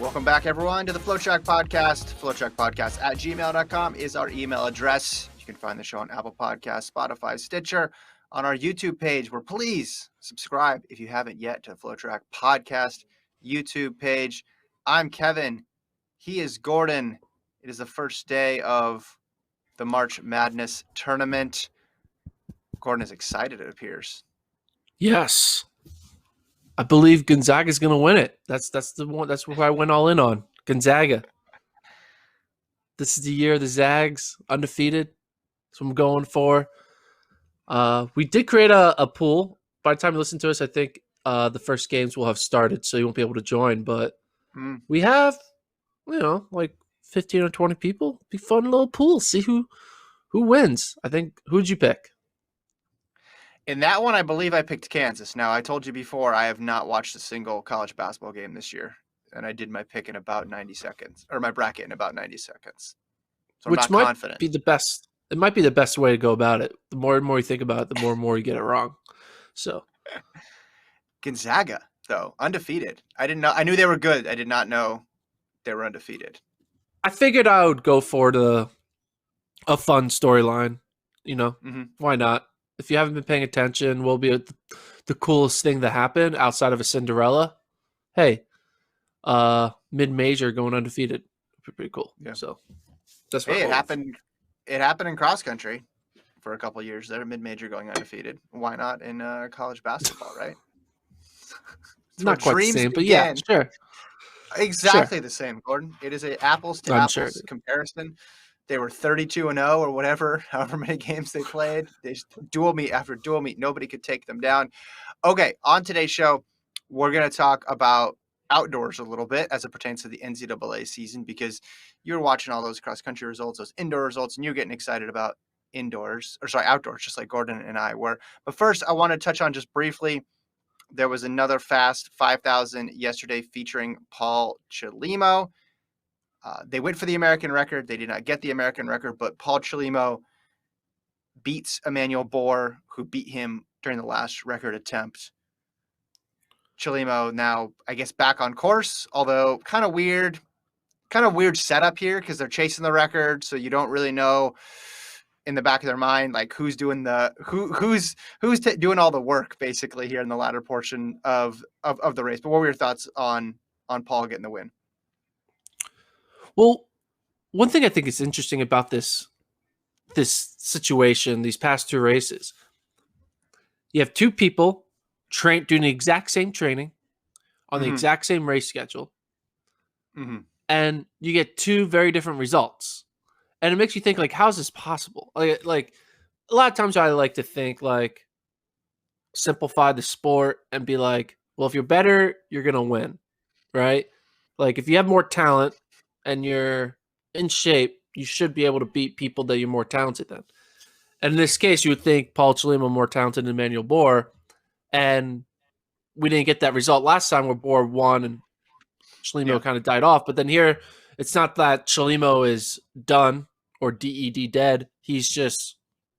Welcome back, everyone, to the FloTrack podcast. FloTrackPodcast at gmail.com is our email address. You can find the show on Apple Podcasts, Spotify, Stitcher, on our YouTube page, where please subscribe if you haven't yet to the FloTrack podcast YouTube page. I'm Kevin. He is Gordon. It is the first day of the March Madness tournament. Gordon is excited, it appears. Yes. I believe Gonzaga is going to win it. That's the one. That's what I went all in on. Gonzaga. This is the year of the Zags, undefeated. That's what I'm going for. We did create a pool. By the time you listen to us, I think the first games will have started, so you won't be able to join. But we have, like 15 or 20 people. Be fun little pool. See who wins. I think. Who'd you pick? In that one, I believe I picked Kansas. Now, I told you before, I have not watched a single college basketball game this year, and I did my pick in about 90 seconds, or my bracket in about 90 seconds. So I'm not confident. Be the best. It might be the best way to go about it. The more and more you think about it, the more and more you get it wrong. So, Gonzaga, though, undefeated. I didn't know. I knew they were good. I did not know they were undefeated. I figured I would go for a fun storyline. Why not? If you haven't been paying attention, will be the coolest thing that happened outside of a Cinderella. Hey, Midmajor going undefeated. Pretty cool. Yeah. So that's what it happened. It happened in cross country for a couple of years there. Midmajor going undefeated. Why not in college basketball, right? Not quite the same, but yeah, sure. Exactly the same, Gordon. It is a apples to apples comparison. They were 32-0 or whatever, however many games they played. They just dual meet after dual meet. Nobody could take them down. Okay, on today's show, we're going to talk about outdoors a little bit as it pertains to the NCAA season, because you're watching all those cross-country results, those indoor results, and you're getting excited about outdoors, just like Gordon and I were. But first, I want to touch on just briefly, there was another fast 5,000 yesterday featuring Paul Chelimo. They went for the American record. They did not get the American record, but Paul Chelimo beats Emmanuel Bohr, who beat him during the last record attempt. Chelimo now, I guess, back on course, although kind of weird setup here because they're chasing the record, so you don't really know in the back of their mind like who's doing who's doing all the work basically here in the latter portion of the race. But what were your thoughts on Paul getting the win? Well, one thing I think is interesting about this situation, these past two races, you have two people doing the exact same training on the exact same race schedule, and you get two very different results. And it makes you think, like, how is this possible? Like a lot of times I like to think, like, simplify the sport and be like, well, if you're better, you're going to win, right? Like, if you have more talent, and you're in shape, you should be able to beat people that you're more talented than. And in this case, you would think Paul Chelimo more talented than Emmanuel Bohr, and we didn't get that result last time where Bohr won and Chelimo kind of died off. But then here, it's not that Chelimo is done or dead. He's just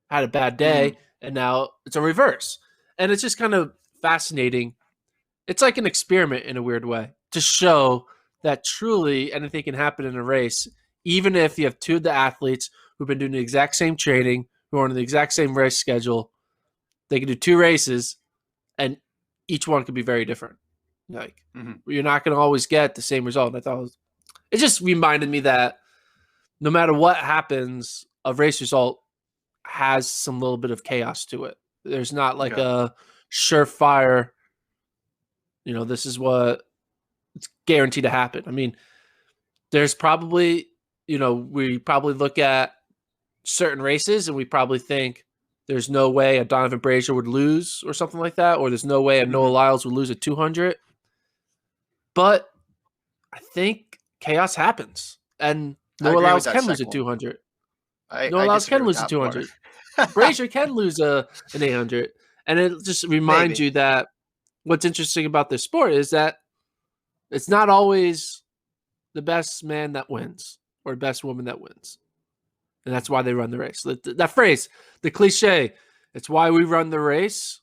had a bad day, and now it's a reverse. And it's just kind of fascinating. It's like an experiment in a weird way to show that truly anything can happen in a race, even if you have two of the athletes who've been doing the exact same training, who are on the exact same race schedule. They can do two races, and each one could be very different. Like, you're not going to always get the same result. And I thought it just reminded me that no matter what happens, a race result has some little bit of chaos to it. There's not like a surefire, this is what it's guaranteed to happen. I mean, there's probably, we probably look at certain races and we probably think there's no way a Donovan Brazier would lose or something like that, or there's no way a Noah Lyles would lose at 200. But I think chaos happens, and Noah Lyles can lose at 200. Noah Lyles can lose at 200. Brazier can lose an 800. And it just reminds you that what's interesting about this sport is that it's not always the best man that wins or the best woman that wins. And that's why they run the race. That phrase, the cliche, it's why we run the race.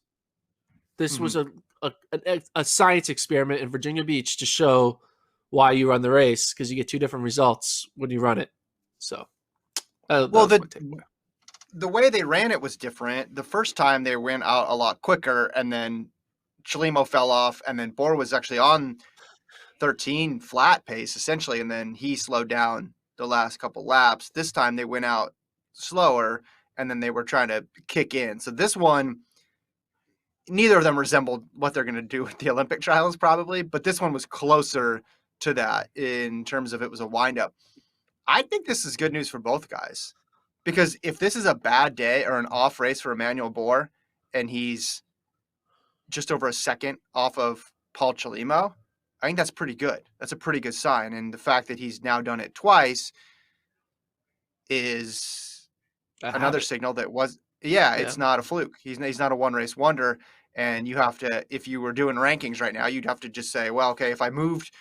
This was a science experiment in Virginia Beach to show why you run the race, because you get two different results when you run it. So, the way they ran it was different. The first time they went out a lot quicker, and then Chelimo fell off, and then Bohr was actually on 13 flat pace essentially, and then he slowed down the last couple laps. This time they went out slower, and then they were trying to kick in. So this one, neither of them resembled what they're going to do with the Olympic trials probably, but this one was closer to that in terms of it was a windup. I think this is good news for both guys, because if this is a bad day or an off race for Emmanuel Bohr and he's just over a second off of Paul Chelimo, I think that's pretty good. That's a pretty good sign. And the fact that he's now done it twice is another signal that it's not a fluke. He's not a one race wonder. And you have to, if you were doing rankings right now, you'd have to just say, well, okay, if I moved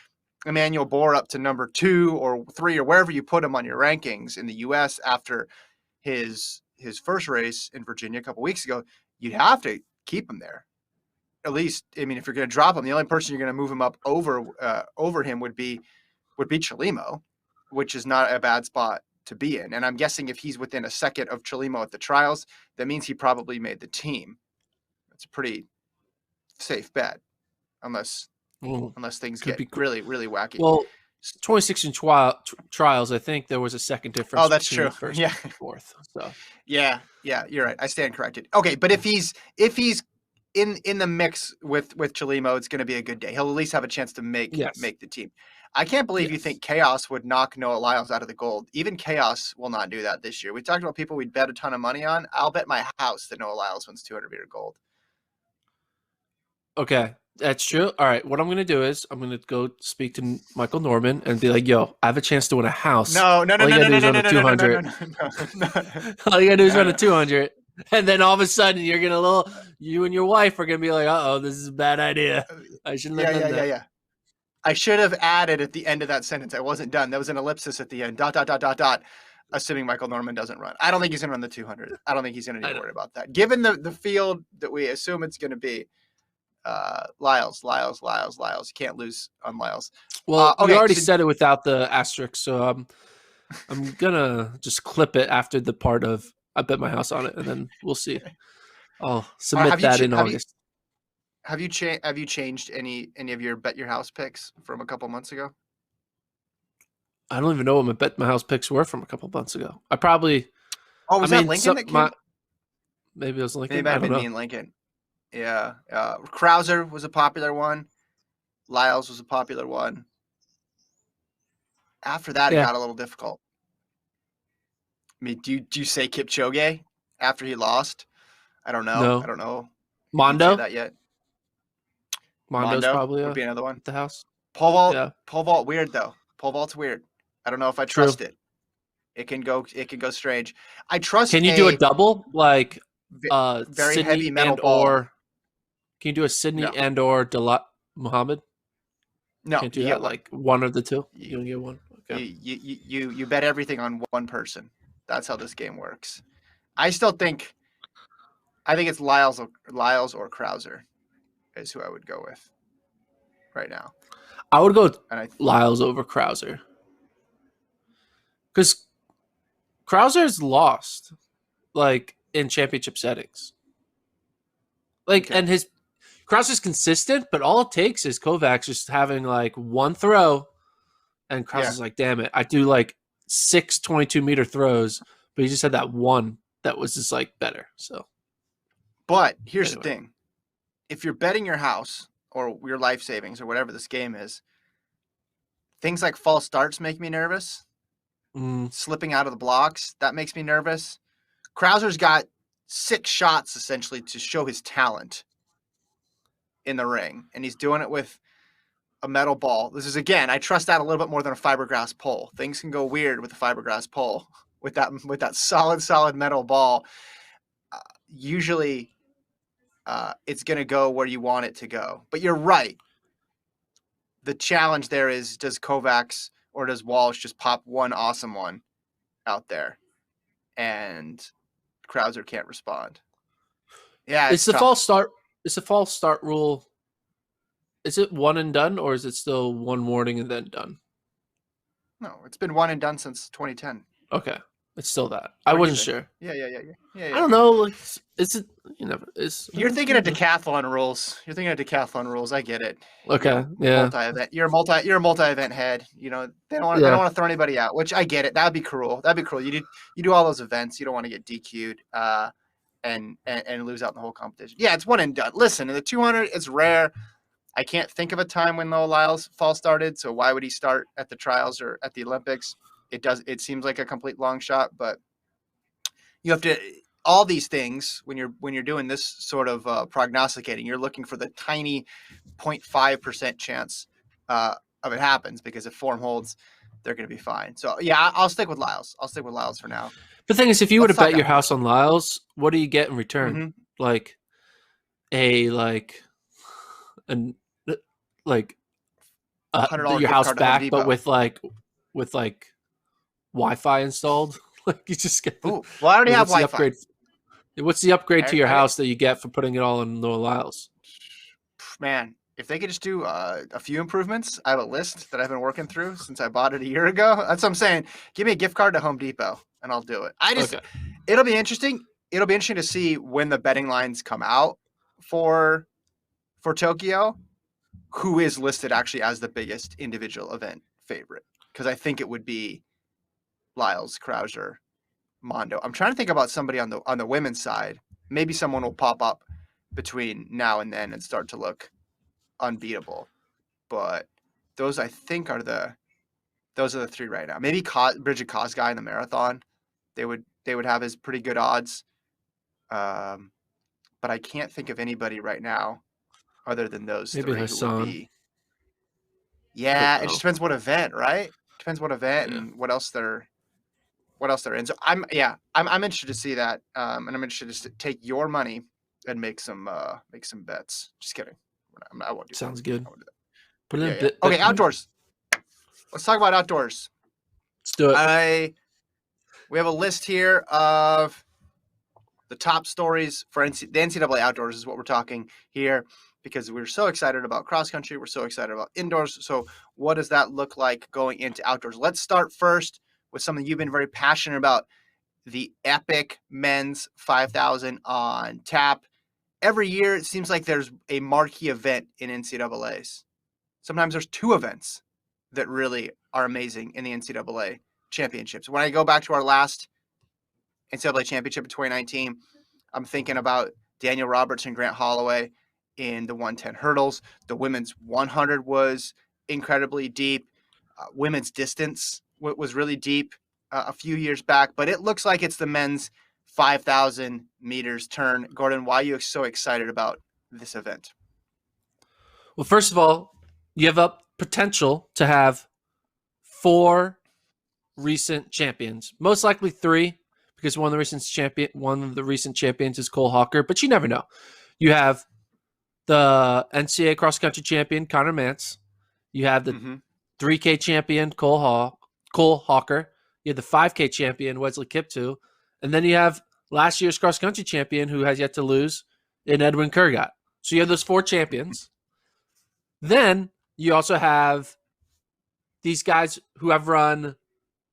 Emmanuel Bohr up to number 2 or 3 or wherever you put him on your rankings in the U.S. after his first race in Virginia a couple weeks ago, you'd have to keep him there. At least, I mean, if you're going to drop him, the only person you're going to move him up over him would be Chelimo, which is not a bad spot to be in. And I'm guessing if he's within a second of Chelimo at the trials, that means he probably made the team. It's a pretty safe bet, unless things get really, really wacky. Well, 2016 trials, I think there was a second difference. Oh, that's true. First and fourth. So yeah, you're right. I stand corrected. Okay, but if he's in the mix with Chelimo, it's going to be a good day. He'll at least have a chance to make the team. I can't believe you think Chaos would knock Noah Lyles out of the gold. Even Chaos will not do that this year. We talked about people we'd bet a ton of money on. I'll bet my house that Noah Lyles wins 200-meter gold. Okay, that's true. All right, what I'm going to do is I'm going to go speak to Michael Norman and be like, yo, I have a chance to win a house. No. All you got to do is run a 200. All you got to do is run a 200. And then all of a sudden you and your wife are going to be like, uh-oh, this is a bad idea. I shouldn't have done that. Yeah. I should have added at the end of that sentence. I wasn't done. There was an ellipsis at the end. ... Assuming Michael Norman doesn't run. I don't think he's going to run the 200. I don't think he's going to need to worry about that. Given the field that we assume it's going to be, Lyles. You can't lose on Lyles. Well, we already said it without the asterisk, so I'm gonna just clip it after the part of I bet my house on it, and then we'll see. I'll submit that in August. Have you changed any of your bet your house picks from a couple months ago? I don't even know what my bet my house picks were from a couple months ago. I probably. Oh, was that Lincoln that came? Maybe it was Lincoln. Maybe it might have been me and Lincoln. Yeah. Krauser was a popular one. Lyles was a popular one. After that, it got a little difficult. I mean, do you say Kipchoge after he lost? I don't know. No. I don't know. Mondo? Say that yet? Mondo's probably would be another one. At the house. Pole vault. Yeah. Pole vault weird though. Pole vault's weird. I don't know if I trust it. It can go strange. I trust. Can you do a double like very Sydney heavy metal ball? Can you do a Sydney and or Muhammad? No, can't do that. Like one of the two. You don't get one. Okay. You bet everything on one person. That's how this game works. I think it's Lyles or Krauser is who I would go with right now. I would go Lyles over Krauser because Krauser's lost like in championship settings. And his Krauser's consistent, but all it takes is Kovacs just having like one throw, and Krauser's like, damn it, I do like 6 22-meter throws, but he just had that one that was just like better. So, but here's the thing: if you're betting your house or your life savings or whatever this game is, things like false starts make me nervous. Slipping out of the blocks, that makes me nervous. Krauser's got 6 shots essentially to show his talent in the ring, and he's doing it with a metal ball. This is, again, I trust that a little bit more than a fiberglass pole. Things can go weird with a fiberglass pole. With that solid metal ball, usually it's going to go where you want it to go. But you're right. The challenge there is, does Kovacs or does Walsh just pop one awesome one out there, and Krauser can't respond? Yeah, it's the false start. It's a false start rule Is it one and done, or is it still one warning and then done? No, it's been one and done since 2010. Okay, it's still that. I wasn't sure. Yeah. I don't know. Like, is it? You never. You're thinking of decathlon rules. I get it. Okay. Yeah. Multi-event. You're a multi-event head. They don't want to throw anybody out, which I get it. That'd be cruel. You do all those events. You don't want to get DQ'd and lose out in the whole competition. Yeah, it's one and done. Listen, in the 200, it's rare. I can't think of a time when Noah Lyles fall started. So why would he start at the trials or at the Olympics? It seems like a complete long shot, but you have to. All these things when you're doing this sort of prognosticating, you're looking for the tiny 0.5% chance of it happens, because if form holds, they're going to be fine. So yeah, I'll stick with Lyles. For now. The thing is, if you were to bet your house on Lyles, what do you get in return? Mm-hmm. Like your house back, but with Wi-Fi installed. Like you just get. Well, I already have Wi-Fi. What's the upgrade to your house that you get for putting it all in Noah Lyles? Man, if they could just do a few improvements, I have a list that I've been working through since I bought it a year ago. That's what I'm saying. Give me a gift card to Home Depot, and I'll do it. It'll be interesting. It'll be interesting to see when the betting lines come out for Tokyo, who is listed actually as the biggest individual event favorite. Because I think it would be Lyles, Krauser, Mondo. I'm trying to think about somebody on the women's side. Maybe someone will pop up between now and then and start to look unbeatable. But those, I think, are the three right now. Maybe Bridget Kosgei in the marathon. They would have his pretty good odds. But I can't think of anybody right now other than those maybe three. Hassan. Yeah, it just depends what event, right? Depends what event and what else they're in. So I'm interested to see that, and I'm interested to take your money and make some bets. Just kidding. I won't do that. Sounds good. Put it in. Okay, outdoors. Let's talk about outdoors. Let's do it. We have a list here of the top stories for the NCAA outdoors is what we're talking here, because we're so excited about cross country. We're so excited about indoors. So what does that look like going into outdoors? Let's start first with something you've been very passionate about, the epic men's 5,000 on tap. Every year, it seems like there's a marquee event in NCAAs. Sometimes there's two events that really are amazing in the NCAA championships. When I go back to our last NCAA championship in 2019, I'm thinking about Daniel Roberts and Grant Holloway in the 110 hurdles. The women's 100 was incredibly deep. Women's distance was really deep a few years back, but it looks like it's the men's 5,000 meters turn. Gordon, why are you so excited about this event? Well, first of all, you have a potential to have 4 recent champions, most likely 3, because one of the recent champions is Cole Hawker, but you never know. You have the NCAA cross country champion Connor Mance. You have the 3K champion Cole Hawker. You have the 5K champion Wesley Kiptoo, and then you have last year's cross country champion who has yet to lose in Edwin Kurgat. So you have those 4 champions. Then you also have these guys who have run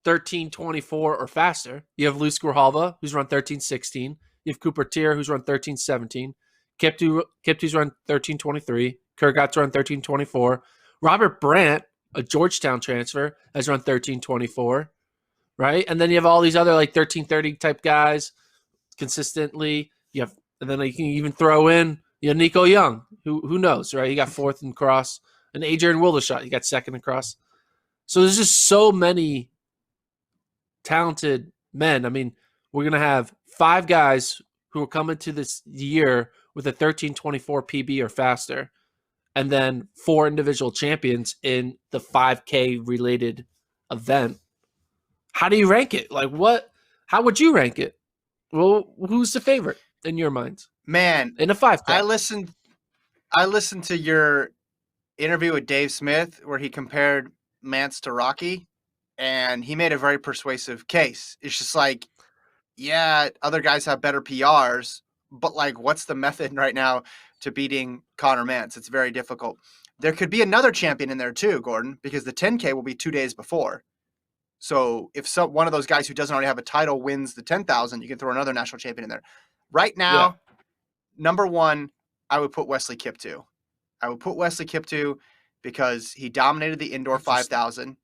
13:24 or faster. You have Luis Grijalva, who's run 13:16. You have Cooper Tier, who's run 13:17. Kiptoo's run 13:23. Kurgat's run 13:24. Robert Brandt, a Georgetown transfer, has run 13:24. Right? And then you have all these other like 13:30 type guys consistently. And then you can even throw in Nico Young, who knows, right? He got 4th in cross. And Adrian Wildershot, he got 2nd in cross. So there's just so many talented men. I mean, we're going to have 5 guys who are coming to this year with a 13:24 PB or faster, and then 4 individual champions in the 5K related event. How do you rank it? Like how would you rank it? Well, who's the favorite in your mind? Man, in a 5K. I listened to your interview with Dave Smith where he compared Mance to Rocky, and he made a very persuasive case. It's just like, yeah, other guys have better PRs, but like, what's the method right now to beating Connor Mance? It's very difficult. There could be another champion in there too, Gordon, because the 10K will be 2 days before. So if one of those guys who doesn't already have a title wins the 10,000, you can throw another national champion in there. Right now, number one, I would put Wesley Kiptoo. I would put Wesley Kiptoo because he dominated the indoor 5,000.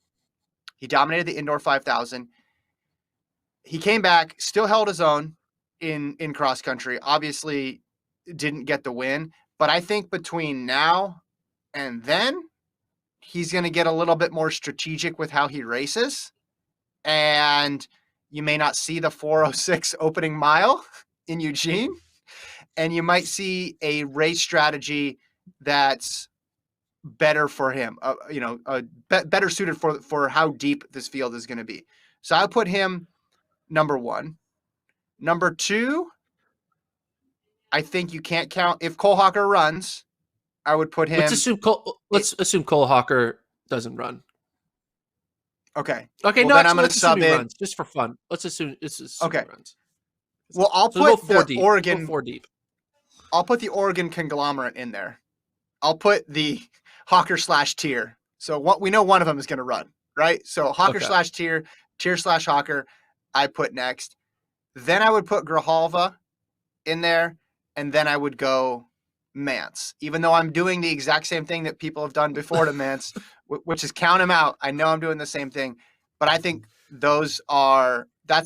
He came back, still held his own in cross country. Obviously, didn't get the win, but I think between now and then, he's going to get a little bit more strategic with how he races. And you may not see the 4:06 opening mile in Eugene, and you might see a race strategy that's better for him, better suited for how deep this field is going to be. So I'll put him number one. Number two, I think you can't count if Cole Hawker runs. I would put him. Let's assume Cole Hawker doesn't run. Okay. Okay. Well, no, then I'm going to sub in runs, just for fun. Let's assume okay. He runs. Well, I'll put the Oregon 4 deep. I'll put the Oregon conglomerate in there. I'll put the Hawker/Tier. So what we know, one of them is going to run, right? So Hawker/Tier, Tier/Hawker. I put next. Then I would put Grijalva in there, and then I would go Mance, even though I'm doing the exact same thing that people have done before to Mance, which is count him out. I know I'm doing the same thing, but I think that's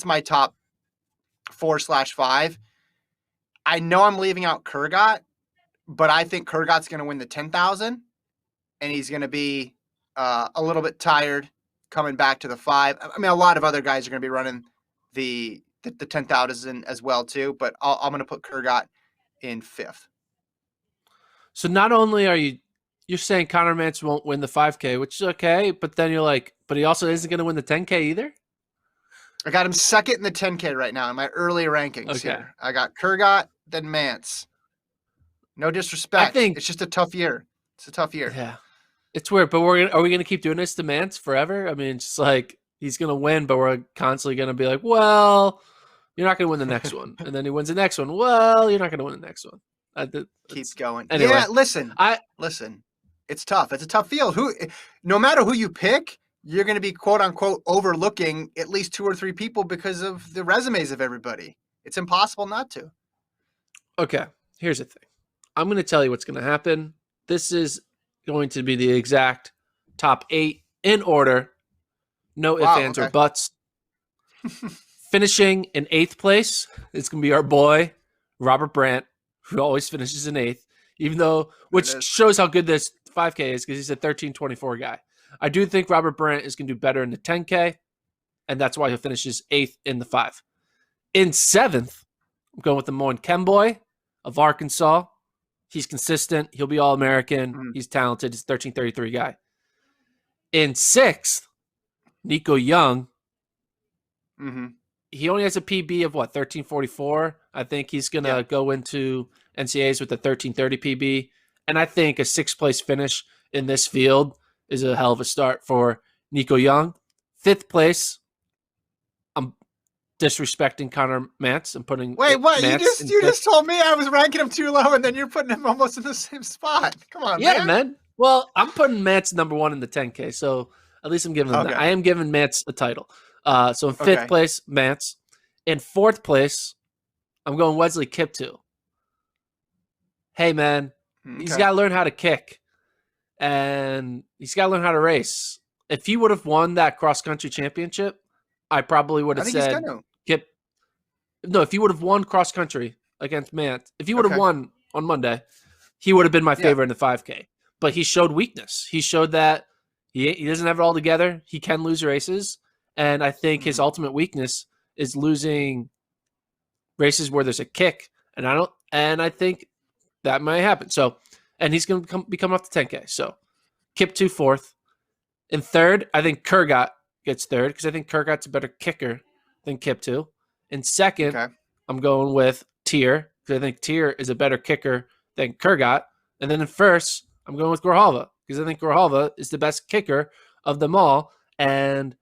my top 4/5. I know I'm leaving out Kurgat, but I think Kurgat's going to win the 10,000, and he's going to be a little bit tired coming back to the 5. I mean, a lot of other guys are going to be running the 10,000 as well too, but I'm going to put Kurgat in 5th. So not only are you're saying Connor Mance won't win the 5K, which is okay, but then you're like, but he also isn't going to win the 10K either? I got him second in the 10K right now in my early rankings here. I got Kurgat, then Mance. No disrespect. It's just a tough year. It's a tough year. Yeah. It's weird, but are we going to keep doing this to Mance forever? I mean, it's like he's going to win, but we're constantly going to be like, well, you're not going to win the next one. And then he wins the next one. Well, you're not going to win the next one. Keeps going. Anyway, yeah, listen. It's tough. It's a tough field. No matter who you pick, you're going to be quote unquote overlooking at least 2 or 3 people because of the resumes of everybody. It's impossible not to. Okay, here's the thing. I'm going to tell you what's going to happen. This is going to be the exact top 8 in order. No ifs, ands, or buts. Finishing in 8th place, it's going to be our boy, Robert Brandt, who always finishes in 8th, which shows how good this 5K is because he's a 13:24 guy. I do think Robert Brandt is going to do better in the 10K, and that's why he finishes 8th in the 5. In 7th, I'm going with the Moen Kemboy of Arkansas. He's consistent. He'll be All-American. Mm-hmm. He's talented. He's a 13:33 guy. In 6th, Nico Young. Mm-hmm. He only has a PB of 13:44. I think he's going to go into NCAAs with a 13:30 PB. And I think a 6th place finish in this field is a hell of a start for Nico Young. 5th place, I'm disrespecting Connor Mance. I'm putting Wait, what? You just told me I was ranking him too low, and then you're putting him almost in the same spot. Come on, man. Well, I'm putting Mance number 1 in the 10K, so at least I'm giving him that. I am giving Mance a title. So in 5th place, Mance. In 4th place, I'm going Wesley Kiptoo. Hey, man, he's got to learn how to kick, and he's got to learn how to race. If he would have won that cross-country championship, I probably would have said Kip. No, if he would have won cross-country against Mance, if he would have won on Monday, he would have been my favorite in the 5K. But he showed weakness. He showed that he doesn't have it all together. He can lose races. And I think his ultimate weakness is losing races where there's a kick. And I think that might happen. So, and he's going to be coming off the 10K. So, Kiptoo 4th. In 3rd, I think Kurgat gets 3rd because I think Kurgat's a better kicker than Kiptoo. In 2nd, I'm going with Tier because I think Tier is a better kicker than Kurgat. And then in 1st, I'm going with Grijalva because I think Grijalva is the best kicker of them all. And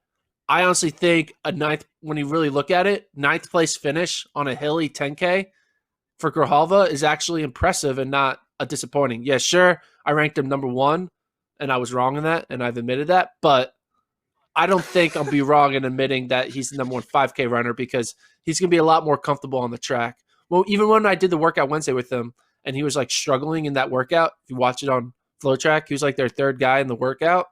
I honestly think a 9th, when you really look at it, 9th place finish on a hilly 10K for Grijalva is actually impressive and not a disappointing. Yeah, sure, I ranked him number 1, and I was wrong in that, and I've admitted that. But I don't think I'll be wrong in admitting that he's the number one 5K runner because he's going to be a lot more comfortable on the track. Well, even when I did the workout Wednesday with him, and he was like struggling in that workout, if you watch it on FloTrack, he was like their third guy in the workout.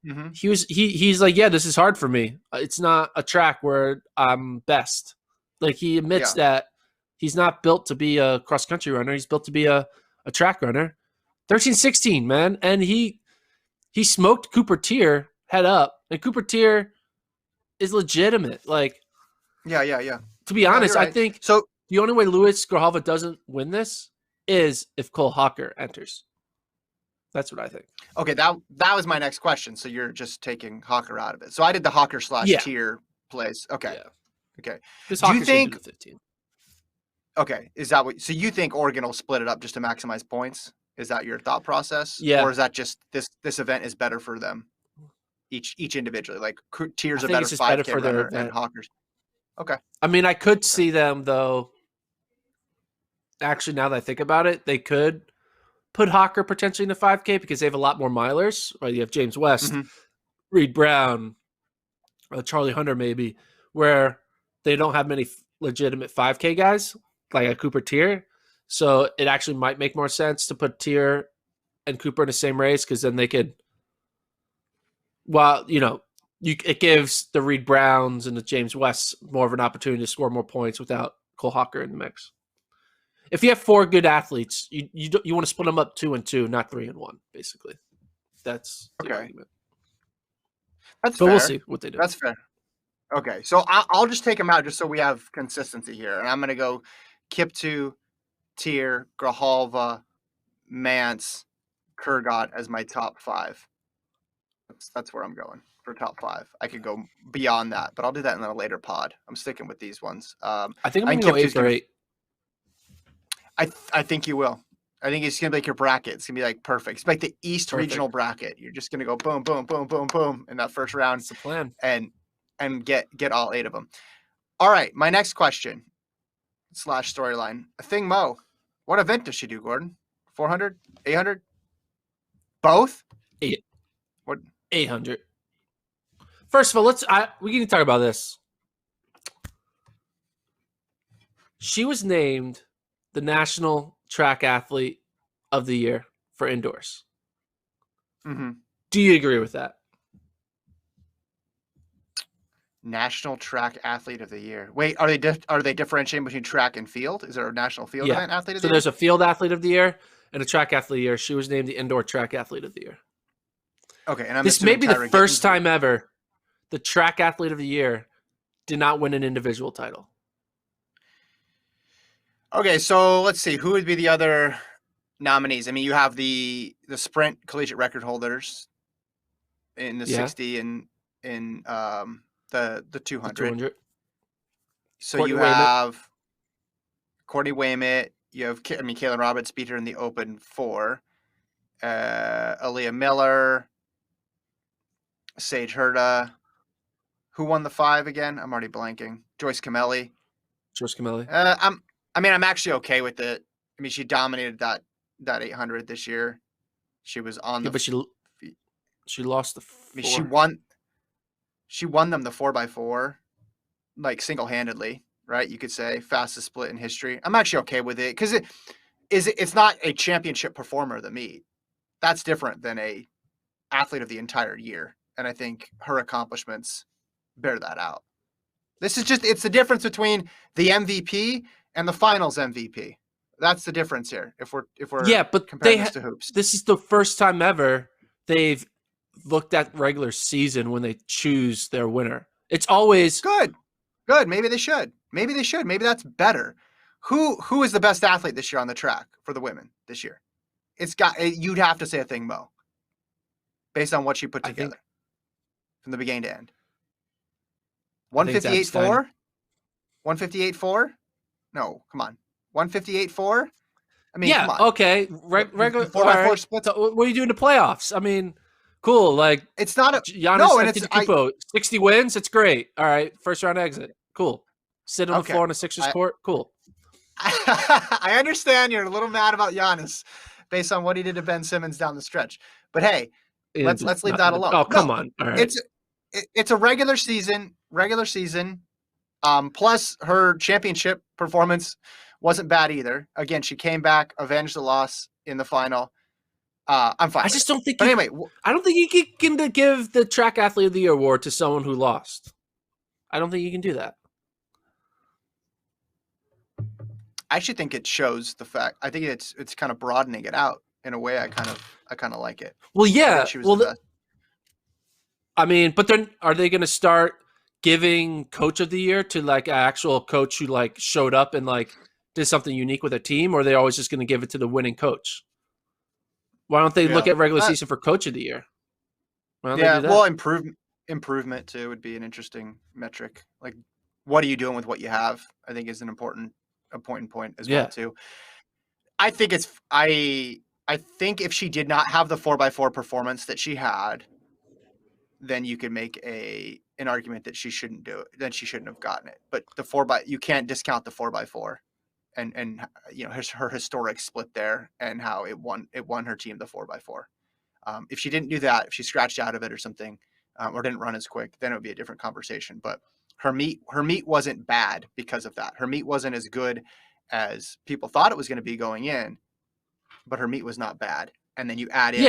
Mm-hmm. He's like, yeah, this is hard for me. It's not a track where I'm best. Like he admits that he's not built to be a cross country runner. He's built to be a track runner. 13:16, man, and he smoked Cooper Tier head up, and Cooper Tier is legitimate. Like, yeah. To be honest, right. I think so. The only way Luis Grijalva doesn't win this is if Cole Hocker enters. That's what I think. Okay, that was my next question. So you're just taking Hocker out of it. So I did the Hocker / Tier plays. Okay. Yeah. Okay. Do you think 15? Okay, is that what? So you think Oregon will split it up just to maximize points? Is that your thought process? Yeah. Or is that just this event is better for them, each individually? Like Tier's a better 5K runner and Hocker's. Okay. I mean, I could see them though. Actually, now that I think about it, they could put Hocker potentially in the 5K because they have a lot more milers. Right? You have James West, Reed Brown, Charlie Hunter, maybe, where they don't have many legitimate 5K guys like a Cooper Tier. So it actually might make more sense to put Tier and Cooper in the same race because then they could. Well, it gives the Reed Browns and the James Wests more of an opportunity to score more points without Cole Hocker in the mix. If you have 4 good athletes, you want to split them up 2 and 2, not 3 and 1. Basically, that's the argument. That's fair. We'll see what they do. That's fair. Okay, so I'll just take them out just so we have consistency here, and I'm going to go Kiptoo, Tier, Grijalva, Mance, Kurgat as my top 5. That's where I'm going for top 5. I could go beyond that, but I'll do that in a later pod. I'm sticking with these ones. I think I'm going to go 8 for 8. I think you will. I think it's going to be like your bracket. It's going to be like perfect. It's like the East Regional bracket. You're just going to go boom, boom, boom, boom, boom in that first round. That's the plan. And get all 8 of them. All right, my next question / storyline. Thing Mo, what event does she do, Gordon? 400? 800? Both? 8. What? 800. First of all, we need to talk about this. She was named the National Track Athlete of the Year for indoors. Mm-hmm. Do you agree with that? National Track Athlete of the Year. Wait, are they differentiating between track and field? Is there a national field event athlete of the year? So there's a field athlete of the year and a track athlete of the year. She was named the indoor track athlete of the year. Okay, and this may be the first time ever the track athlete of the year did not win an individual title. Okay, so let's see. Who would be the other nominees? I mean, you have the sprint collegiate record holders in the 60 and in the 200. So Courtney have Courtney Waymet. You have Kaylin Roberts beat her in the Open 4. Aaliyah Miller, Sage Herda. Who won the 5 again? I'm already blanking. Joyce Camelli. I'm actually okay with it. I mean, she dominated that 800 this year. She was on the. But she lost the 4. I mean, she won them the 4x4, like single-handedly, right? You could say fastest split in history. I'm actually okay with it because it's not a championship performer of the meet. That's different than a athlete of the entire year, and I think her accomplishments bear that out. It's the difference between the MVP and the finals MVP. That's the difference here. If we're comparing this to hoops. This is the first time ever they've looked at regular season when they choose their winner. It's always good. Maybe they should. Maybe that's better. Who is the best athlete this year on the track for the women this year? You'd have to say a Thing Mo, based on what she put together from the beginning to end. 158.4. 158.4. No, come on. 158.4. I mean, come on. Okay. Regular 4x4 splits. So what do you do in the playoffs? I mean, cool. Like it's not a Giannis Antetokounmpo, 60 wins. It's great. All right, first round exit. Cool. Sit on the floor on a Sixers court. Cool. I understand you're a little mad about Giannis based on what he did to Ben Simmons down the stretch. But hey, let's leave that alone. Oh, come on. All right. It's a regular season. Plus her championship performance wasn't bad either. Again, she came back, avenged the loss in the final. I'm fine. I just don't think. But anyway, I don't think you can give the track athlete of the year award to someone who lost. I don't think you can do that. I actually think it shows the fact. I think it's kind of broadening it out in a way. I kind of like it. Well, yeah. She was the best. I mean, but then are they going to start giving coach of the year to like an actual coach who like showed up and like did something unique with a team, or are they always just going to give it to the winning coach? Why don't they look at regular season for coach of the year? Well, improvement too would be an interesting metric. Like, what are you doing with what you have? I think is an important point as well too. I think I think if she did not have the 4x4 performance that she had, then you could make an argument that she shouldn't do it. Then she shouldn't have gotten it. But you can't discount the 4x4, and her historic split there and how it won her team the 4x4. If she didn't do that, if she scratched out of it or something, or didn't run as quick, then it would be a different conversation. But her meet wasn't bad because of that. Her meet wasn't as good as people thought it was going to be going in, but her meet was not bad. And then you add in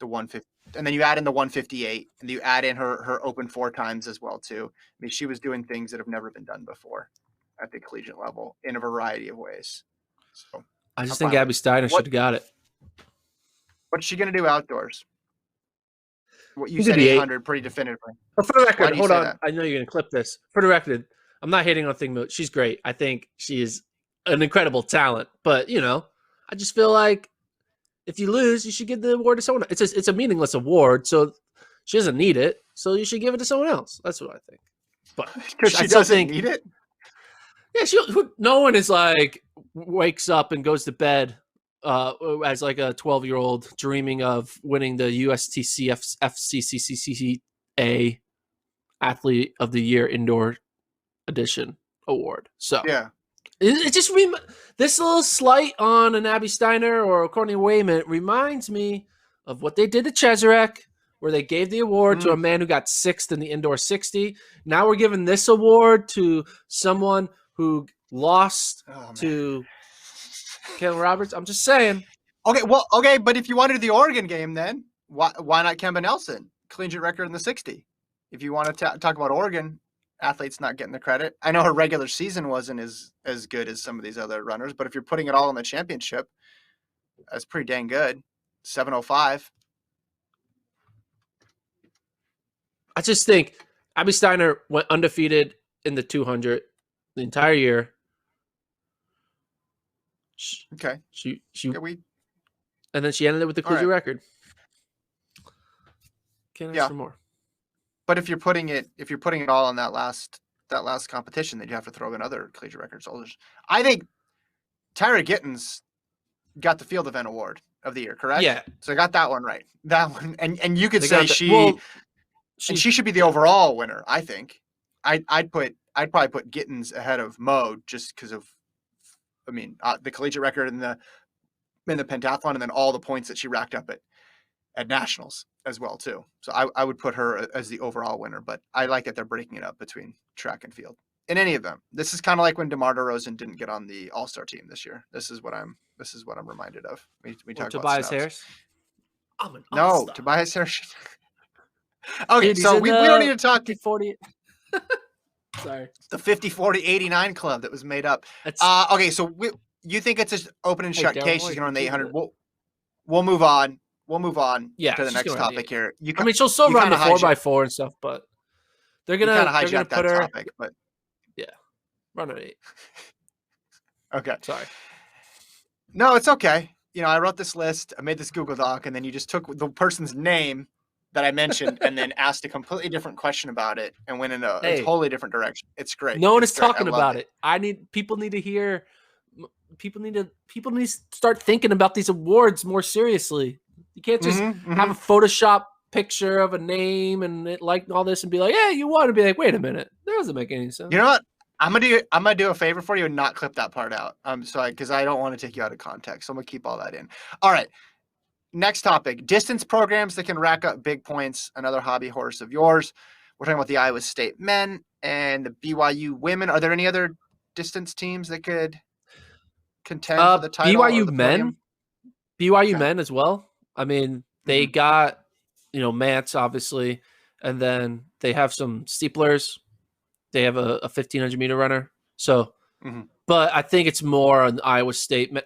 the 150, and then you add in the 158, and you add in her open 4 times as well too. I mean, she was doing things that have never been done before at the collegiate level in a variety of ways. So I just think Abby Steiner should have got it. What's she going to do outdoors? What you said 800 pretty definitively. But for the record, hold on. I know you're going to clip this. For the record, I'm not hating on Thingmill. She's great. I think she is an incredible talent. But, I just feel like if you lose, you should give the award to someone else. It's a meaningless award, so she doesn't need it. So you should give it to someone else. That's what I think. But because she doesn't need it? Yeah, no one is like wakes up and goes to bed as like a 12-year-old dreaming of winning the USTC FCCCCA Athlete of the Year Indoor Edition award. So it just this little slight on an Abby Steiner or a Courtney Wayman reminds me of what they did to Cheserek, where they gave the award to a man who got 6th in the indoor 60. Now we're giving this award to someone who lost to Kevin Roberts. I'm just saying. Okay, but if you wanted the Oregon game, then why not Kemba Nelson? Collegiate record in the 60. If you want to talk about Oregon athletes not getting the credit, I know her regular season wasn't as good as some of these other runners, but if you're putting it all in the championship, that's pretty dang good. 7:05. I just think Abby Steiner went undefeated in the 200 the entire year. Okay. And then she ended it with the collegiate record. Can't ask for more. But if you're putting it all on that last competition, then you have to throw in other collegiate records. I think Tyra Gittens got the field event award of the year, correct? Yeah. So I got that one right. That one, and you could say she should be the overall winner. I think. I'd probably put Gittens ahead of Mo just because of, the collegiate record in the pentathlon, and then all the points that she racked up at nationals as well too. So I would put her as the overall winner, but I like that they're breaking it up between track and field. In any of them, this is kind of like when DeMar DeRozan didn't get on the All-Star team this year. This is what I'm reminded of. We talk about Tobias Harris. No, Tobias Harris. Okay, dude, so we don't need to talk 40. Sorry. The 50-40-89 club that was made up. Okay, so you think it's an open and shut case? She's going to run the 800. We'll move on. We'll move on to the next topic here. She'll still run the 4x4 and stuff, but they're going to hijack that topic. But run at 8. Okay. Sorry. No, it's okay. I wrote this list. I made this Google Doc, and then you just took the person's name that I mentioned and then asked a completely different question about it and went in a totally different direction. It's great. No one is talking about it. People need to hear. People need to start thinking about these awards more seriously. You can't just have a Photoshop picture of a name and it like all this and be like, yeah, you want to be like, wait a minute. That doesn't make any sense. You know what? I'm gonna do a favor for you and not clip that part out. Because I don't want to take you out of context. So I'm gonna keep all that in. All right. Next topic: distance programs that can rack up big points. Another hobby horse of yours. We're talking about the Iowa State men and the BYU women. Are there any other distance teams that could contend for the title or the podium? BYU men as well. I mean, they got, Mance, obviously, and then they have some steeplers. They have a 1,500-meter runner. So, but I think it's more on Iowa State.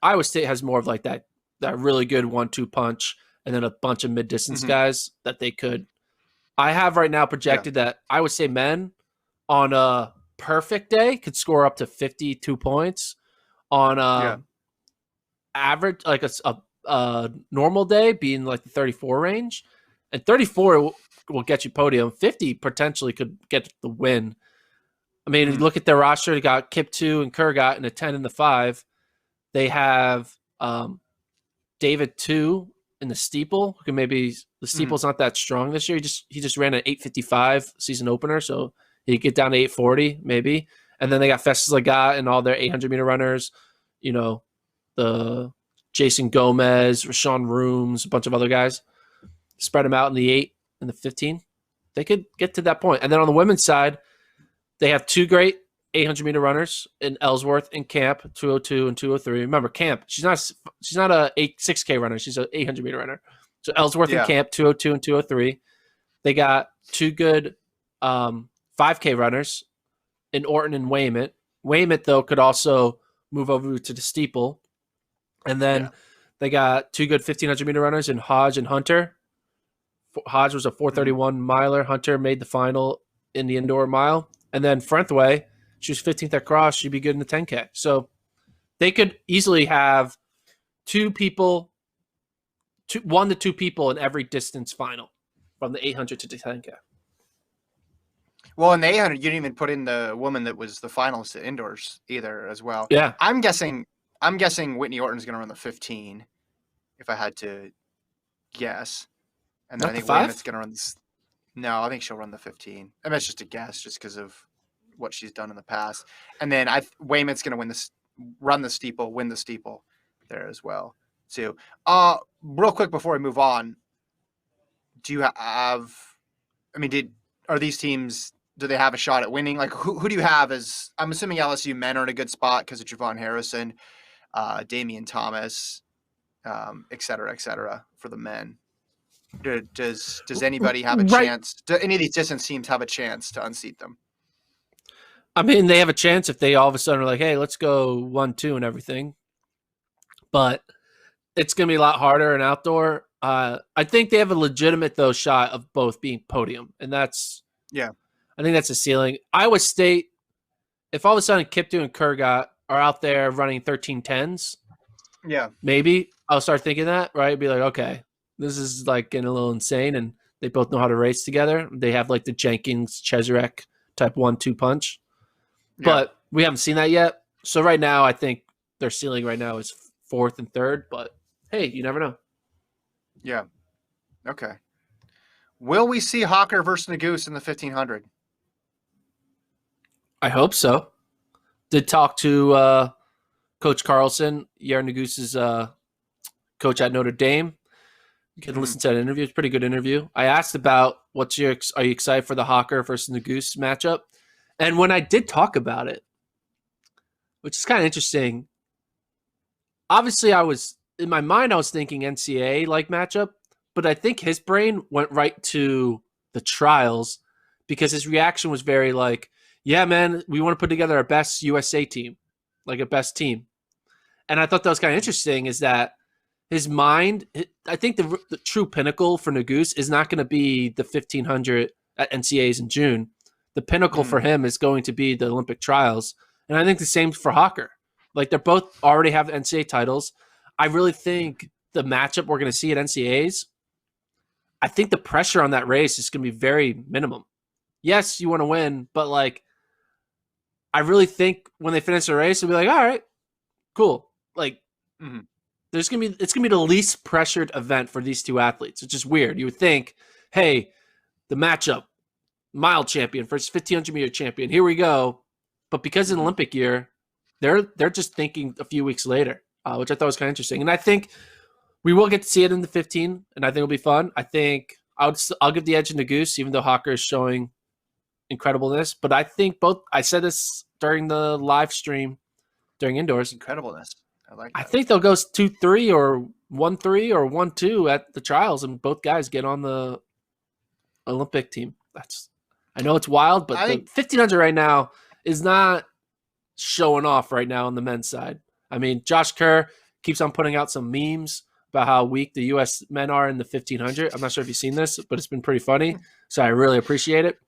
Iowa State has more of like that really good 1-2 punch, and then a bunch of mid-distance guys that they could. I have right now projected that Iowa State men on a perfect day could score up to 52 points. On average, like a normal day, being like the 34 range, and 34 will get you podium. 50 potentially could get the win. I mean, you look at their roster. They got Kip 2 and Kurgat in the 10 and the 5. They have David 2 in the steeple. Maybe the steeple's not that strong this year. He just ran an 8:55 season opener, so he could get down to 8:40 maybe. And then they got Festus Lagat and all their 800-meter runners. The Jason Gomez, Rashawn Rooms, a bunch of other guys. Spread them out in the 8 and the 15. They could get to that point. And then on the women's side, they have two great 800-meter runners in Ellsworth and Camp, 202 and 203. Remember, Camp, she's not a 6K runner. She's an 800-meter runner. So Ellsworth and Camp, 202 and 203. They got two good 5K runners in Orton and Weymouth. Weymouth, though, could also move over to the steeple. And then they got two good 1,500-meter runners in Hodge and Hunter. Hodge was a 4:31 miler. Hunter made the final in the indoor mile. And then Frentway, she was 15th at cross. She'd be good in the 10K. So they could easily have 1 to 2 people in every distance final from the 800 to the 10K. Well, in the 800, you didn't even put in the woman that was the finalist at indoors either as well. Yeah. I'm guessing Whitney Orton's going to run the 15 if I had to guess. And then I think Weymouth's going to run this. No, I think she'll run the 15. I mean, it's just a guess just because of what she's done in the past. And then Weymouth's going to run the steeple, win the steeple there as well, too. Real quick before we move on, do you have – I mean, are these teams – do they have a shot at winning? Like, who do you have as – I'm assuming LSU men are in a good spot because of Javon Harrison, Damian Thomas, et cetera, for the men. Does anybody have a chance? Do any of these distance teams have a chance to unseat them? I mean, they have a chance if they all of a sudden are like, hey, let's go 1-2 and everything. But it's going to be a lot harder in outdoor. I think they have a legitimate, though, shot of both being podium. And that's – I think that's a ceiling. Iowa State, if all of a sudden Kiptu and Kurgat are out there running 13:10s, maybe I'll start thinking that, right? Be like, okay, this is like getting a little insane, and they both know how to race together. They have like the Jenkins-Cheserek type 1-2 punch. But we haven't seen that yet. So right now, I think their ceiling right now is 4th and 3rd. But, hey, you never know. Yeah. Okay. Will we see Hawker versus Nagoose in the 1,500? I hope so. Did talk to Coach Carlson, Yair Nagoose's coach at Notre Dame. You can listen to that interview. It's a pretty good interview. I asked about are you excited for the Hawker versus Nagoose matchup? And when I did talk about it, which is kind of interesting, obviously in my mind, I was thinking NCAA like matchup, but I think his brain went right to the trials because his reaction was very like, yeah, man, we want to put together our best USA team, like a best team. And I thought that was kind of interesting is that his mind, I think the true pinnacle for Nagoose is not going to be the 1,500 at NCAAs in June. The pinnacle for him is going to be the Olympic trials. And I think the same for Hawker. Like they're both already have NCAA titles. I really think the matchup we're going to see at NCAAs, I think the pressure on that race is going to be very minimum. Yes, you want to win, but like, I really think when they finish the race, they'll be like, all right, cool. Like, it's gonna be the least pressured event for these two athletes. It's just weird. You would think, hey, the matchup, mile champion versus 1,500-meter champion. Here we go. But because in Olympic year, they're just thinking a few weeks later, which I thought was kind of interesting. And I think we will get to see it in the 15, and I think it'll be fun. I think I'll give the edge to Goose, even though Hawker is showing incredibleness. But I think I said this during the live stream during indoors. Incredibleness. I like that. I think they'll go 2-3 or 1-3 or 1-2 at the trials, and both guys get on the Olympic team. I know it's wild, but the 1500 right now is not showing off right now on the men's side. I mean, Josh Kerr keeps on putting out some memes about how weak the U.S. men are in the 1500. I'm not sure if you've seen this, but it's been pretty funny. So I really appreciate it.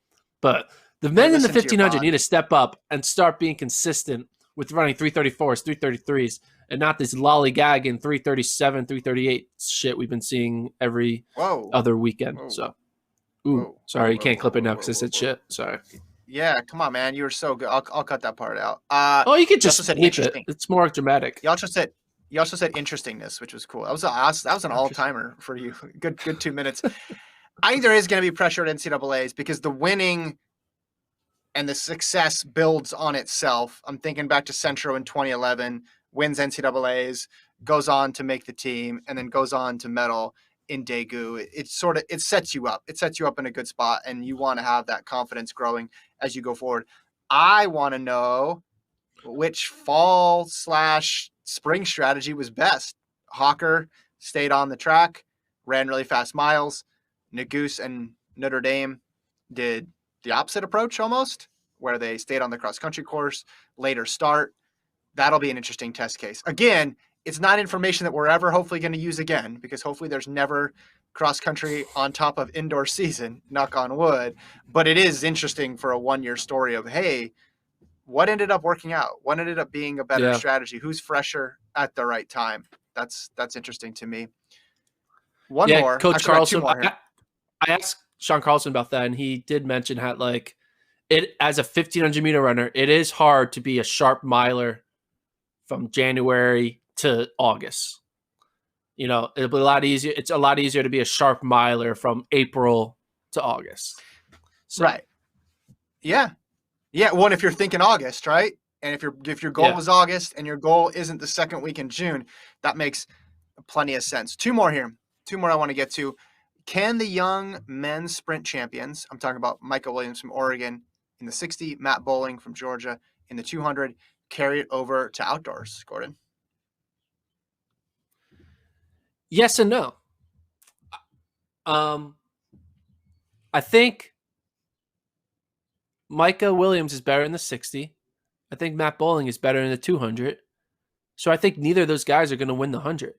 But the men in the 1500 need to step up and start being consistent with running 334s, 333s, and not this lollygagging 337, 338 shit we've been seeing every other weekend. So, sorry, you can't clip it now because I said shit. Sorry. Yeah, come on, man. You were so good. I'll cut that part out. You could just bleep it. It's more dramatic. You also said interestingness, which was cool. That was an all-timer for you. Good 2 minutes. I think there is going to be pressure at NCAAs because the winning and the success builds on itself. I'm thinking back to Centro in 2011, wins NCAAs, goes on to make the team, and then goes on to medal in Daegu. It sets you up. It sets you up in a good spot, and you want to have that confidence growing as you go forward. I want to know which fall/spring strategy was best. Hawker stayed on the track, ran really fast miles. Nagoose and Notre Dame did the opposite approach almost, where they stayed on the cross-country course, later start. That'll be an interesting test case. Again, it's not information that we're ever hopefully going to use again, because hopefully there's never cross-country on top of indoor season, knock on wood. But it is interesting for a one-year story of, hey, what ended up working out? What ended up being a better strategy? Who's fresher at the right time? That's interesting to me. One more. Coach Actually, Carlson. I asked Sean Carlson about that, and he did mention how, like, it as a 1500-meter runner, it is hard to be a sharp miler from January to August. You know, it'll be a lot easier. It's a lot easier to be a sharp miler from April to August. So, right. Yeah. Yeah. One, if you're thinking August, right? And if your goal was August and your goal isn't the second week in June, that makes plenty of sense. Two more I want to get to. Can the young men's sprint champions, I'm talking about Micah Williams from Oregon in the 60, Matt Bowling from Georgia in the 200, carry it over to outdoors, Gordon? Yes and no. I think Micah Williams is better in the 60. I think Matt Bowling is better in the 200. So I think neither of those guys are going to win the 100.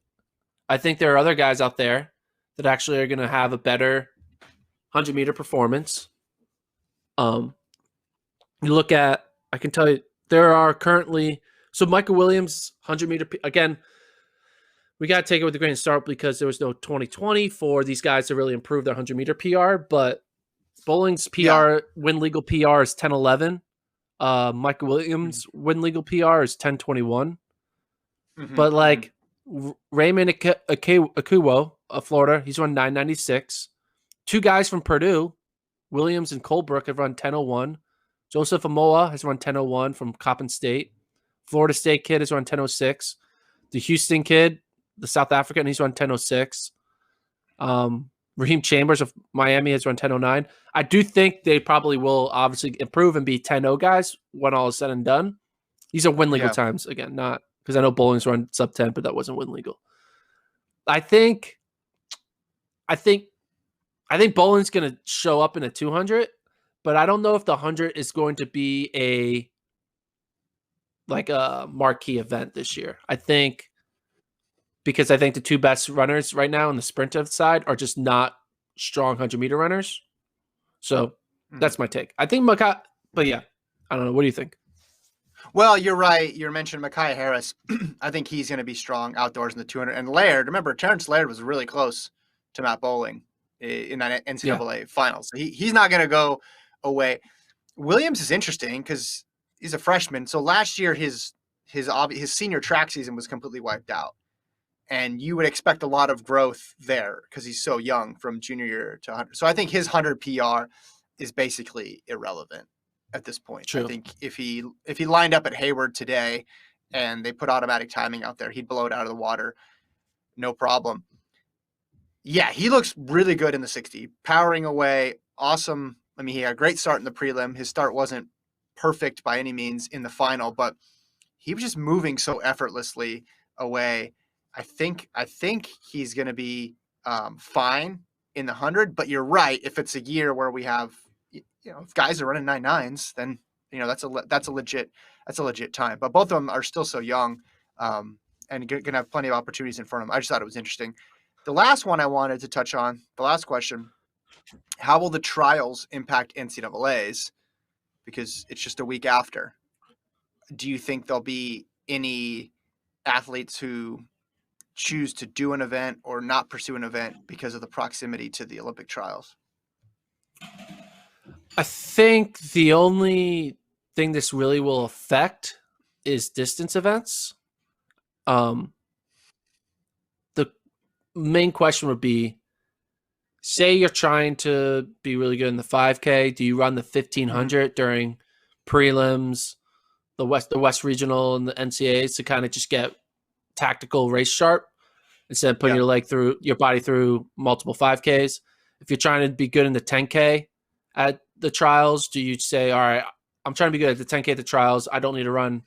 I think there are other guys out there that actually are going to have a better 100-meter performance. You look at, I can tell you, there are currently, so Michael Williams, 100-meter, again, we got to take it with a grain of salt because there was no 2020 for these guys to really improve their 100-meter PR, but Bowling's PR, win legal PR is 10:11. Michael Williams' win legal PR is 10:21. But like Raymond Akuwo of Florida, he's run 9:96. Two guys from Purdue, Williams and Colebrook, have run 10:01. Joseph Amoa has run 10:01 from Coppin State. Florida State kid has run 10:06. The Houston kid, the South African, he's run 10:06. Raheem Chambers of Miami has run 10:09. I do think they probably will obviously improve and be 10:0 guys when all is said and done. These are win legal times again, not because I know Bowling's run sub 10, but that wasn't win legal. I think Bowling's going to show up in a 200, but I don't know if the 100 is going to be a marquee event this year. Because I think the two best runners right now on the sprint side are just not strong 100-meter runners. So that's my take. I think but yeah, I don't know. What do you think? Well, you're right. You mentioned Micaiah Harris. I think he's going to be strong outdoors in the 200. And Laird, remember, Terrence Laird was really close to Matt Bowling in that NCAA finals. So he's not going to go away. Williams is interesting because he's a freshman. So last year, his senior track season was completely wiped out. And you would expect a lot of growth there because he's so young from junior year to 100. So I think his 100 PR is basically irrelevant. at this point. True. I think if he lined up at Hayward today and they put automatic timing out there, he'd blow it out of the water. No problem. Yeah, he looks really good in the 60, powering away. Awesome. I mean, he had a great start in the prelim. His start wasn't perfect by any means in the final, but he was just moving so effortlessly away. I think he's going to be fine in the 100, but you're right. If it's a year where we have, if guys are running 9.9s, then that's a legit time. But both of them are still so young, and going to have plenty of opportunities in front of them. I just thought it was interesting. The last one I wanted to touch on, the last question: how will the trials impact NCAA's? Because it's just a week after. Do you think there'll be any athletes who choose to do an event or not pursue an event because of the proximity to the Olympic trials? I think the only thing this really will affect is distance events. The main question would be, say you're trying to be really good in the 5K. Do you run the 1500 during prelims, the West Regional, and the NCAAs to kind of just get tactical race sharp instead of putting your body through multiple 5Ks? If you're trying to be good in the 10K at the trials, do you say, all right, I'm trying to be good at the 10K at the trials. I don't need to run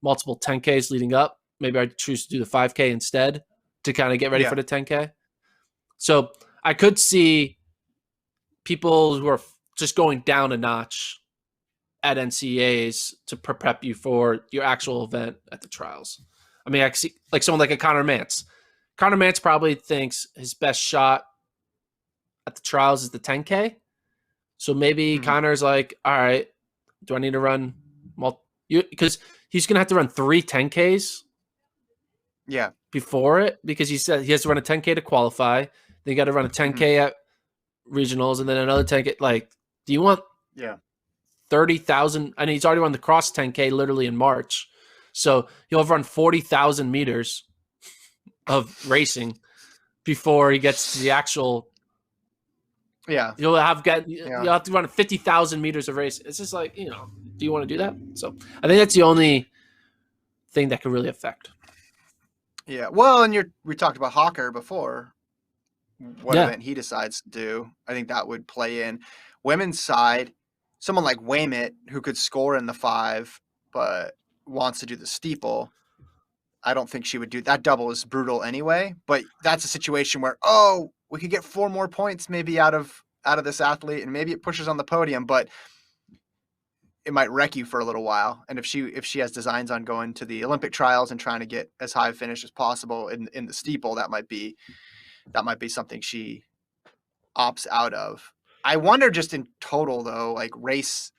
multiple 10Ks leading up. Maybe I choose to do the 5K instead to kind of get ready for the 10K. So I could see people who are just going down a notch at NCAAs to prep you for your actual event at the trials. I mean, I see like someone like a Connor Mance. Connor Mance probably thinks his best shot at the trials is the 10K. So maybe Connor's like, all right, do I need to run because he's going to have to run 3 10Ks before it, because he said he has to run a 10K to qualify. Then you got to run a 10K at regionals and then another 10K. Like, do you want 30,000? And he's already run the cross 10K literally in March. So he'll have run 40,000 meters of racing before he gets to the actual. Yeah. You'll have to run 50,000 meters of race. It's just like, do you want to do that? So I think that's the only thing that could really affect. Yeah. Well, and we talked about Hawker before. What event he decides to do, I think that would play in. Women's side, someone like Waymit, who could score in the 5, but wants to do the steeple. I don't think she would do that. Double is brutal anyway, but that's a situation where, we could get 4 more points maybe out of this athlete, and maybe it pushes on the podium, but it might wreck you for a little while. And if she has designs on going to the Olympic trials and trying to get as high a finish as possible in the steeple, that might be something she opts out of. I wonder just in total though, like race,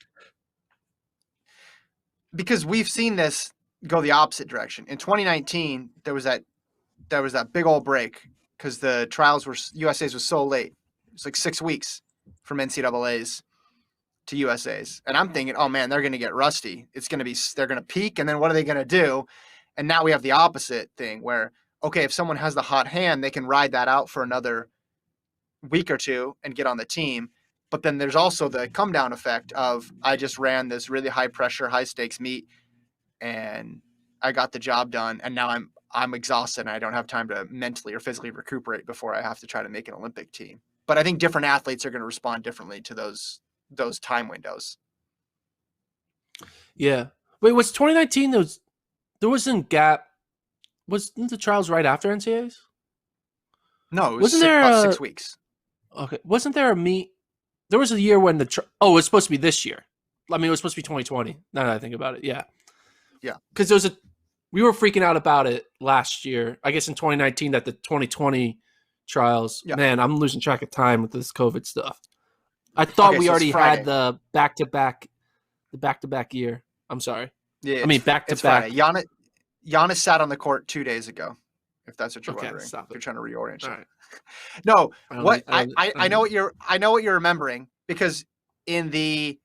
because we've seen this go the opposite direction. In 2019, there was that big old break because the trials USA's was so late. It's like 6 weeks from NCAA's to USA's. And I'm thinking, oh man, they're going to get rusty. They're going to peak. And then what are they going to do? And now we have the opposite thing where, okay, if someone has the hot hand, they can ride that out for another week or 2 and get on the team. But then there's also the come down effect of, I just ran this really high pressure, high stakes meet and I got the job done. And now I'm exhausted and I don't have time to mentally or physically recuperate before I have to try to make an Olympic team. But I think different athletes are going to respond differently to those time windows. Yeah. Wait, was 2019 there wasn't gap? Wasn't the trials right after NCAAs? No, it was about 6 weeks. Okay. Wasn't there a meet? There was a year when it was supposed to be this year. I mean, it was supposed to be 2020. Now that I think about it. Yeah. Yeah. Because we were freaking out about it last year. I guess in 2019 that the 2020 trials. Yeah. Man, I'm losing track of time with this COVID stuff. I thought we already had the back-to-back year. I'm sorry. Yeah. I mean, back-to-back. Giannis sat on the court 2 days ago, if that's what you're wondering. If you're trying to reorient. Right. No, I know what you're remembering, because in the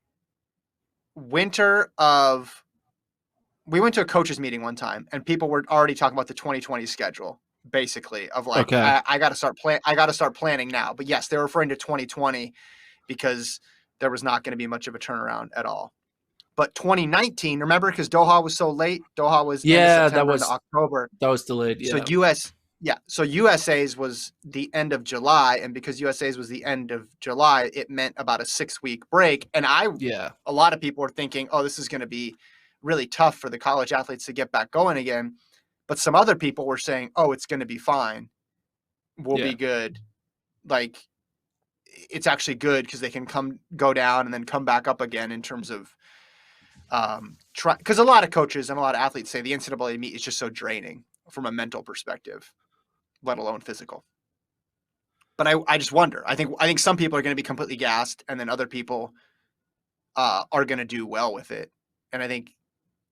winter of, we went to a coaches meeting one time and people were already talking about the 2020 schedule, basically, of like, okay, I got to start planning now. But yes, they're referring to 2020 because there was not going to be much of a turnaround at all. But 2019, remember, because Doha was so late. Doha was end of September into October. That was delayed. Yeah. So USA's was the end of July, and because USA's was the end of July, it meant about a 6-week break. And a lot of people were thinking, oh, this is going to be really tough for the college athletes to get back going again. But some other people were saying, oh, it's going to be fine. We'll be good. Like, it's actually good because they can go down and then come back up again in terms of because a lot of coaches and a lot of athletes say the NCAA meet is just so draining from a mental perspective, let alone physical. But I just wonder. I think some people are going to be completely gassed, and then other people are going to do well with it. And I think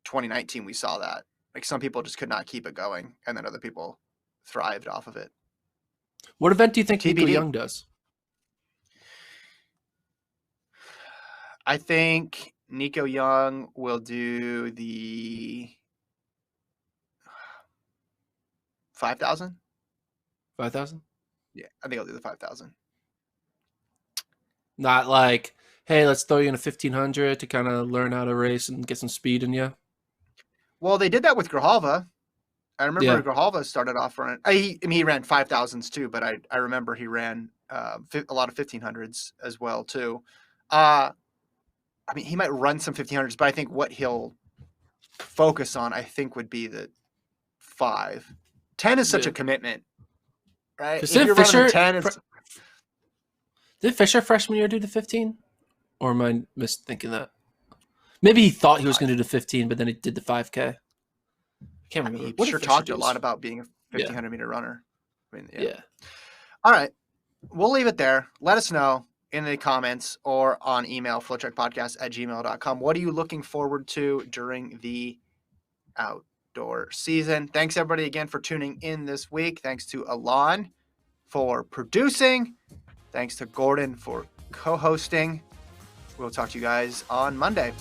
2019 we saw that. Like, some people just could not keep it going, and then other people thrived off of it. What event do you think Nico Young does? I think Nico Young will do the 5,000. 5,000? Yeah, I think I'll do the 5,000. Not like, hey, let's throw you in a 1,500 to kind of learn how to race and get some speed in you. Well, they did that with Grijalva. I remember Grijalva started off running. He ran 5,000s too, but I remember he ran a lot of 1,500s as well too. He might run some 1,500s, but I think what he'll focus on, I think, would be the 5. 10 is such a commitment, right? If you're running 10, did Fisher freshman year do the 15? Or am I misthinking that? Maybe he thought he was going to do the 15, but then he did the 5K. I can't remember. He sure talked a lot about being a 1,500-meter runner. All right. We'll leave it there. Let us know in the comments or on email, flotrackpodcast@gmail.com. What are you looking forward to during the outdoor season? Thanks, everybody, again, for tuning in this week. Thanks to Alon for producing. Thanks to Gordon for co-hosting. We'll talk to you guys on Monday.